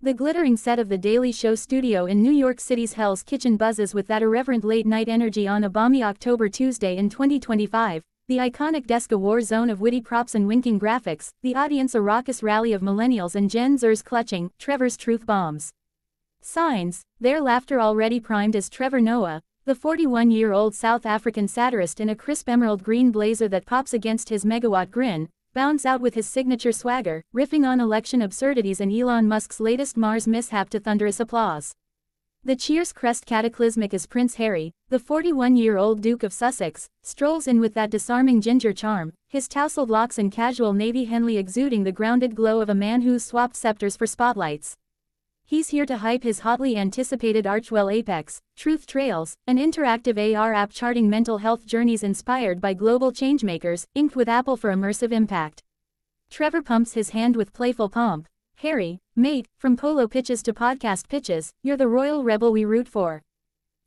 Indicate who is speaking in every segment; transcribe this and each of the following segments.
Speaker 1: The glittering set of The Daily Show studio in New York City's Hell's Kitchen buzzes with that irreverent late-night energy on a balmy October Tuesday in 2025, the iconic desk a war zone of witty props and winking graphics, the audience a raucous rally of millennials and Gen Zers clutching Trevor's truth bombs. Signs, their laughter already primed as Trevor Noah, the 41-year-old South African satirist in a crisp emerald green blazer that pops against his megawatt grin, bounds out with his signature swagger, riffing on election absurdities and Elon Musk's latest Mars mishap to thunderous applause. The Cheers crest cataclysmic as Prince Harry, the 41-year-old Duke of Sussex, strolls in with that disarming ginger charm, his tousled locks and casual navy Henley exuding the grounded glow of a man who's swapped scepters for spotlights. He's here to hype his hotly anticipated Archwell Apex, Truth Trails, an interactive AR app charting mental health journeys inspired by global changemakers, inked with Apple for immersive impact. Trevor pumps his hand with playful pomp. Harry, mate, from polo pitches to podcast pitches, you're the royal rebel we root for.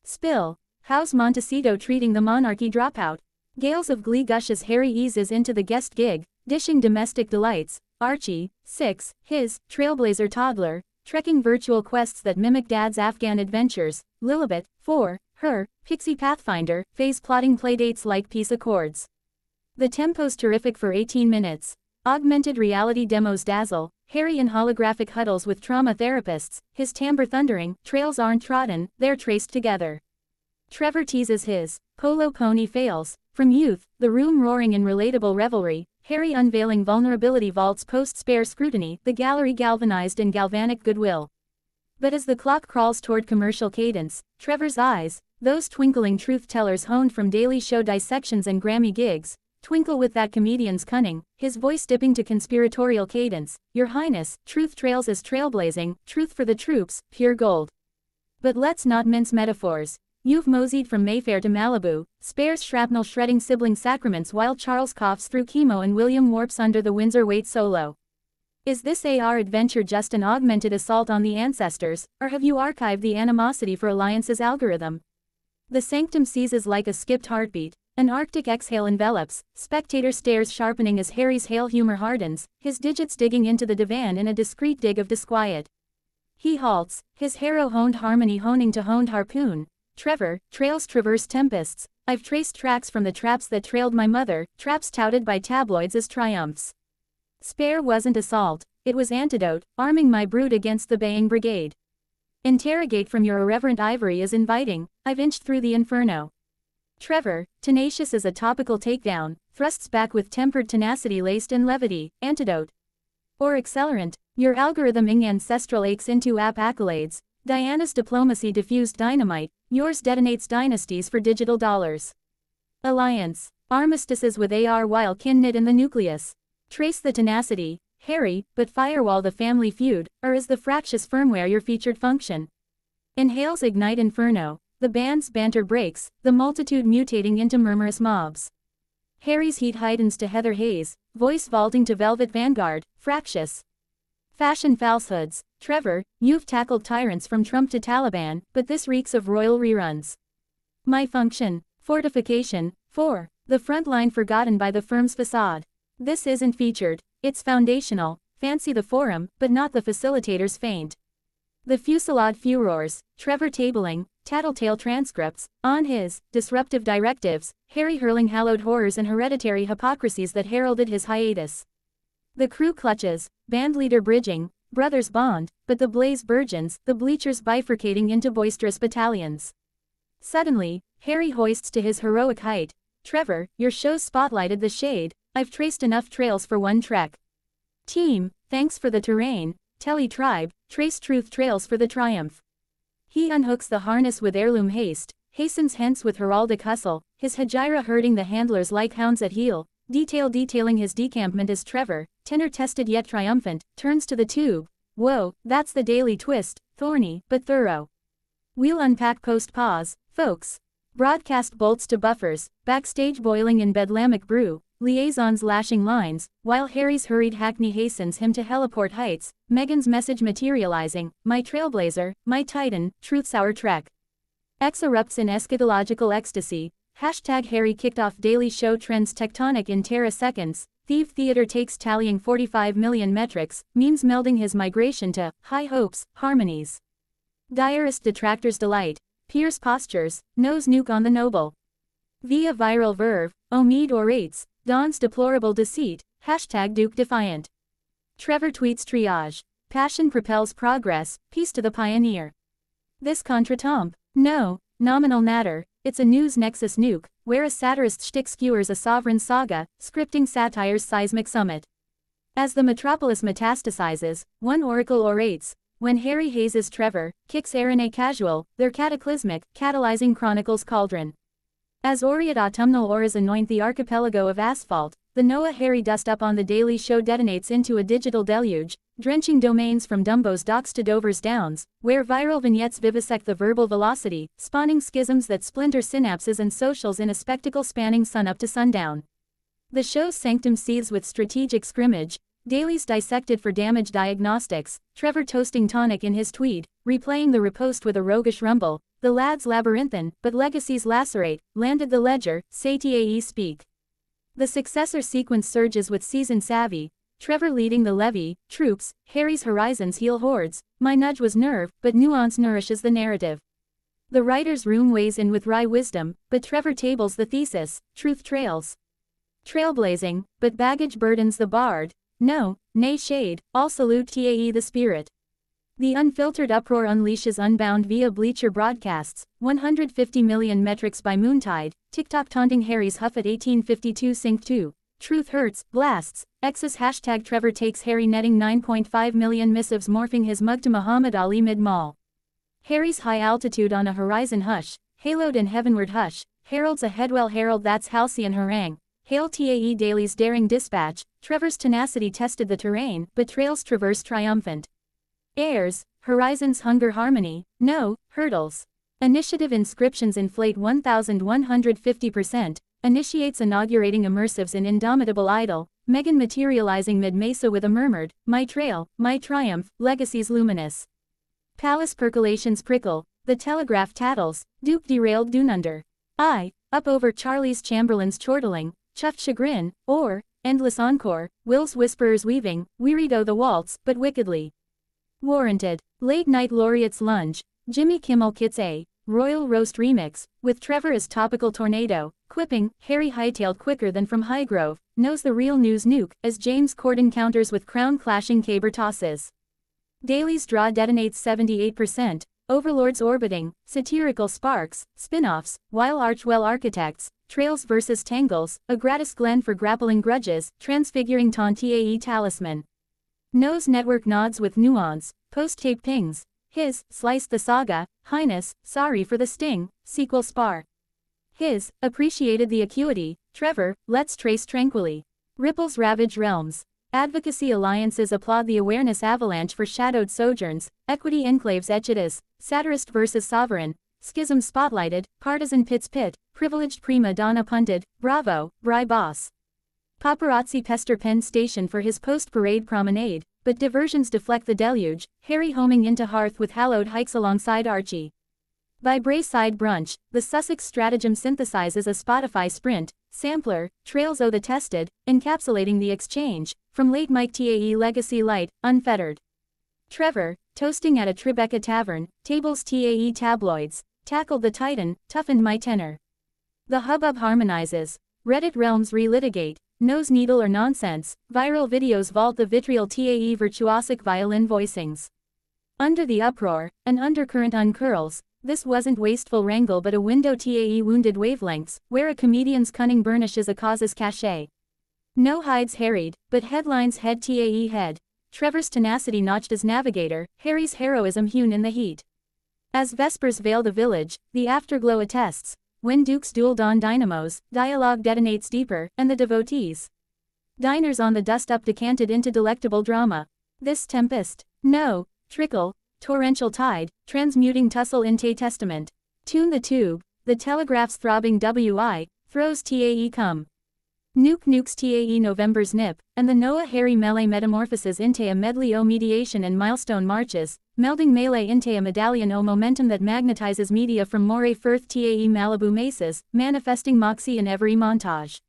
Speaker 1: Spill, how's Montecito treating the monarchy dropout? Gales of glee gush as Harry eases into the guest gig, dishing domestic delights. Archie, 6, his trailblazer toddler, trekking virtual quests that mimic Dad's Afghan adventures. Lilibet, 4, her pixie pathfinder, phase plotting playdates like peace accords. The tempo's terrific for 18 minutes. Augmented reality demos dazzle, Harry in holographic huddles with trauma therapists, his timbre thundering, trails aren't trodden, they're traced together. Trevor teases his polo pony fails. From youth, the room roaring in relatable revelry, Harry unveiling vulnerability vaults post-spare scrutiny, the gallery galvanized in galvanic goodwill. But as the clock crawls toward commercial cadence, Trevor's eyes, those twinkling truth-tellers honed from Daily Show dissections and Grammy gigs, twinkle with that comedian's cunning, his voice dipping to conspiratorial cadence. Your Highness, truth trails as trailblazing, truth for the troops, pure gold. But let's not mince metaphors. You've moseyed from Mayfair to Malibu, spares shrapnel shredding sibling sacraments while Charles coughs through chemo and William warps under the Windsor weight solo. Is this AR adventure just an augmented assault on the ancestors, or have you archived the animosity for Alliance's algorithm? The sanctum seizes like a skipped heartbeat, an arctic exhale envelops, spectator stares sharpening as Harry's hail humor hardens, his digits digging into the divan in a discreet dig of disquiet. He halts, his harrow-honed harmony honing to honed harpoon. Trevor, trails traverse tempests, I've traced tracks from the traps that trailed my mother, traps touted by tabloids as triumphs. Spare wasn't assault, it was antidote, arming my brood against the baying brigade. Interrogate from your irreverent ivory is inviting, I've inched through the inferno. Trevor, tenacious as a topical takedown, thrusts back with tempered tenacity laced in levity, antidote. Or accelerant, your algorithming ancestral aches into app accolades, Diana's diplomacy diffused dynamite, yours detonates dynasties for digital dollars. Alliance, armistices with AR while kin knit in the nucleus. Trace the tenacity, Harry, but firewall the family feud, or is the fractious firmware your featured function? Inhales ignite inferno, the band's banter breaks, the multitude mutating into murmurous mobs. Harry's heat heightens to heather haze, voice vaulting to velvet vanguard, fractious. Fashion falsehoods, Trevor, you've tackled tyrants from Trump to Taliban, but this reeks of royal reruns. My function, fortification, 4, the front line forgotten by the firm's facade. This isn't featured, it's foundational, fancy the forum, but not the facilitator's feint. The fusillade furors, Trevor tabling, tattletale transcripts, on his disruptive directives, Harry hurling hallowed horrors and hereditary hypocrisies that heralded his hiatus. The crew clutches, bandleader bridging, brothers bond, but the blaze burgeons, the bleachers bifurcating into boisterous battalions. Suddenly, Harry hoists to his heroic height. Trevor, your show's spotlighted the shade, I've traced enough trails for one trek. Team, thanks for the terrain, Telly tribe, trace truth trails for the triumph. He unhooks the harness with heirloom haste, hastens hence with heraldic hustle, his hegira herding the handlers like hounds at heel, detailing his decampment as Trevor, tenor tested yet triumphant, turns to the tube. Whoa, that's the daily twist, thorny, but thorough. We'll unpack post-pause, folks. Broadcast bolts to buffers, backstage boiling in bedlamic brew, liaisons lashing lines, while Harry's hurried hackney hastens him to heliport heights, Meghan's message materializing, my trailblazer, my titan, truth's our trek. X erupts in eschatological ecstasy, Hashtag Harry kicked off Daily Show trends tectonic in terra seconds, Thief Theater takes tallying 45 million metrics, memes melding his migration to high hopes, harmonies. Diarist detractors delight. Pierce postures, nose nuke on the noble. Via viral verve, Omid orates, Don's deplorable deceit, hashtag Duke defiant. Trevor tweets triage. Passion propels progress, peace to the pioneer. This contretemps? No, nominal natter, it's a news nexus nuke, where a satirist shtick skewers a sovereign saga, scripting satire's seismic summit. As the metropolis metastasizes, one oracle orates, when Harry hazes Trevor, kicks Aaron a casual, they're cataclysmic, catalyzing chronicles cauldron. As aureate autumnal auras anoint the archipelago of asphalt, the Noah-Harry dust-up on The Daily Show detonates into a digital deluge, drenching domains from Dumbo's docks to Dover's Downs, where viral vignettes vivisect the verbal velocity, spawning schisms that splinter synapses and socials in a spectacle spanning sunup to sundown. The show's sanctum seethes with strategic scrimmage, dailies dissected for damage diagnostics, Trevor toasting tonic in his tweed, replaying the riposte with a roguish rumble, the lads labyrinthine, but legacies lacerate, landed the ledger, say TAE speak. The successor sequence surges with seasoned savvy, Trevor leading the levy, troops, Harry's horizons heal hordes, my nudge was nerve, but nuance nourishes the narrative. The writer's room weighs in with wry wisdom, but Trevor tables the thesis, truth trails. Trailblazing, but baggage burdens the bard, no, nay shade, all salute TAE the spirit. The unfiltered uproar unleashes Unbound via Bleacher broadcasts, 150 million metrics by Moontide, TikTok taunting Harry's huff at 1852 Sync 2, Truth Hurts, blasts, X's hashtag Trevor takes Harry netting 9.5 million missives morphing his mug to Muhammad Ali mid-mall. Harry's high altitude on a horizon hush, haloed and heavenward hush, heralds a headwell herald that's halcyon harangue. Hail TAE Daily's daring dispatch, Trevor's tenacity tested the terrain, but trails traverse triumphant. Airs, horizons hunger harmony, no, hurdles. Initiative inscriptions inflate 1,150%, initiates inaugurating immersives in Indomitable Idol, Megan materializing mid-mesa with a murmured, my trail, my triumph, legacies luminous. Palace percolations prickle, the telegraph tattles, Duke derailed Dununder. Up over Charlie's Chamberlain's chortling, chuffed chagrin, or, endless encore, Will's whisperers weaving, wearied o' the waltz, but wickedly. Warranted. Late Night Laureates lunge, Jimmy Kimmel Kits A, Royal Roast Remix, with Trevor as topical tornado, quipping, Harry hightailed quicker than from Highgrove, knows the real news nuke, as James Corden counters with crown-clashing caber tosses. Daily's draw detonates 78%, overlords orbiting, satirical sparks, spin-offs, while Archwell architects, trails versus tangles, a gratis glen for grappling grudges, transfiguring TAE talisman. Nose network nods with nuance, post-tape pings, his, slice the saga, highness, sorry for the sting, sequel spar. His, appreciated the acuity, Trevor, let's trace tranquilly. Ripples ravage realms. Advocacy alliances applaud the awareness avalanche for shadowed sojourns, equity enclaves etchidas, satirist versus sovereign, schism spotlighted, partisan pits pit, privileged prima donna punted, bravo, Bry boss. Paparazzi pester Penn Station for his post-parade promenade, but diversions deflect the deluge, Harry homing into Hearth with hallowed hikes alongside Archie. By Brayside Brunch, the Sussex stratagem synthesizes a Spotify sprint, sampler, trails o' the tested, encapsulating the exchange, from late Mike TAE legacy light, unfettered. Trevor, toasting at a Tribeca tavern, tables TAE tabloids, tackled the titan, toughened my tenor. The hubbub harmonizes, Reddit realms relitigate, nose needle or nonsense, viral videos vault the vitriol TAE virtuosic violin voicings. Under the uproar, an undercurrent uncurls, this wasn't wasteful wrangle but a window TAE wounded wavelengths, where a comedian's cunning burnishes a cause's cachet. No hides harried, but headlines head TAE head. Trevor's tenacity notched as navigator, Harry's heroism hewn in the heat. As vespers veil the village, the afterglow attests, when dukes duel dawn dynamos, dialogue detonates deeper, and the devotees. Diners on the dust-up decanted into delectable drama. This tempest, no, trickle, torrential tide, transmuting tussle into testament. Tune the tube, the telegraph's throbbing WI, throws TAE come. Nuke nukes TAE November's nip, and the Noah-Harry melee metamorphoses into a medley o' mediation and milestone marches, melding melee into a medallion o' momentum that magnetizes media from Moray Firth TAE Malibu mesas, manifesting moxie in every montage.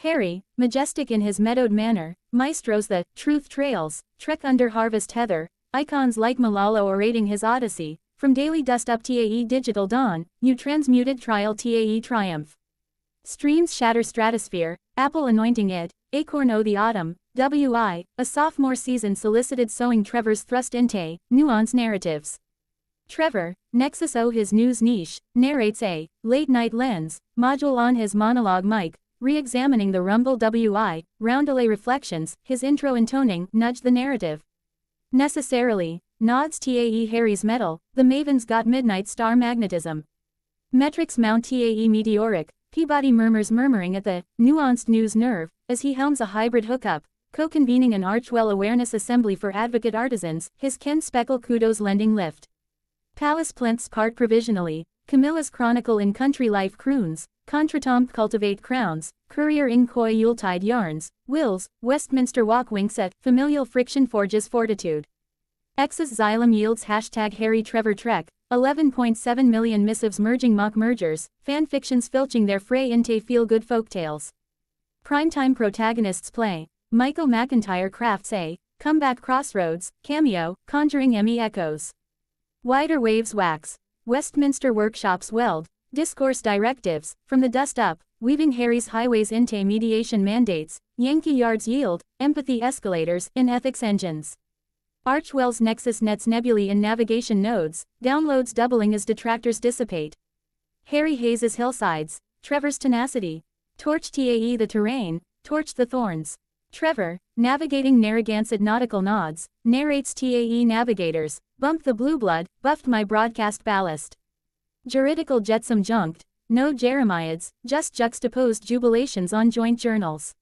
Speaker 1: Harry, majestic in his meadowed manner, maestros the truth trails, trek under harvest heather, icons like Malala orating his odyssey, from daily dust up TAE digital dawn, new transmuted trial TAE triumph. Streams shatter stratosphere, apple anointing it, acorn o the autumn, WI, a sophomore season solicited sowing Trevor's thrust inte, nuance narratives. Trevor, Nexus o his news niche, narrates a late-night lens module on his monologue mic, re-examining the rumble WI, roundelay reflections, his intro intoning, nudge the narrative. Necessarily, nods TAE Harry's metal, the Maven's got midnight star magnetism. Metrics mount TAE meteoric, Peabody murmuring at the nuanced news nerve, as he helms a hybrid hookup, co-convening an Archwell awareness assembly for advocate artisans, his Ken Speckle kudos lending lift. Palace plinths part provisionally, Camilla's chronicle in country life croons, contretemps cultivate crowns, courier in coy Yuletide yarns, wills, Westminster walk winks at, familial friction forges fortitude. X's xylem yields hashtag Harry Trevor Trek, 11.7 million missives merging mock mergers, fanfictions filching their fray into feel-good folktales. Primetime protagonists play, Michael McIntyre crafts a comeback crossroads, cameo, conjuring Emmy echoes. Wider waves wax, Westminster workshops weld, discourse directives, from the dust up, weaving Harry's highways into mediation mandates, Yankee yards yield, empathy escalators, in ethics engines. Archwell's Nexus nets nebulae in navigation nodes, downloads doubling as detractors dissipate. Harry hazes hillsides, Trevor's tenacity. Torch TAE the terrain, torch the thorns. Trevor, navigating Narragansett nautical nods, narrates TAE navigators, bump the blue blood, buffed my broadcast ballast. Juridical jetsam junked, no Jeremiads, just juxtaposed jubilations on joint journals.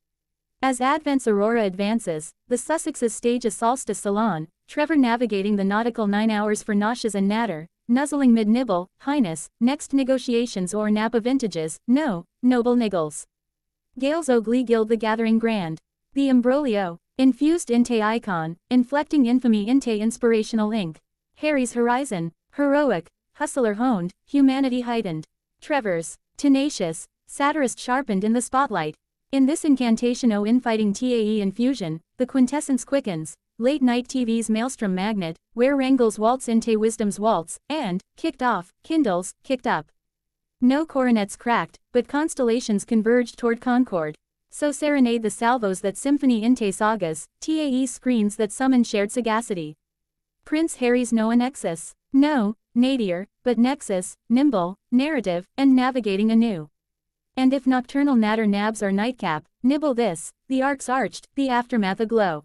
Speaker 1: As Advent's aurora advances, the Sussexes stage a solstice salon, Trevor navigating the nautical 9 hours for noshes and natter, nuzzling mid-nibble, highness, next negotiations or Napa vintages, no, noble niggles. Gales o glee gild the gathering grand. The imbroglio, infused inte icon, inflecting infamy inte inspirational ink. Harry's horizon, heroic, hustler honed, humanity heightened. Trevor's, tenacious, satirist sharpened in the spotlight. In this incantation o infighting TAE infusion, the quintessence quickens, late-night TV's maelstrom magnet, where wrangles waltz inte wisdom's waltz, and, kicked off, kindles, kicked up. No coronets cracked, but constellations converged toward concord. So serenade the salvos that symphony inte sagas, TAE screens that summon shared sagacity. Prince Harry's no nexus, no, nadir, but nexus, nimble, narrative, and navigating anew. And if nocturnal natter nabs are nightcap, nibble this, the arcs arched, the aftermath aglow.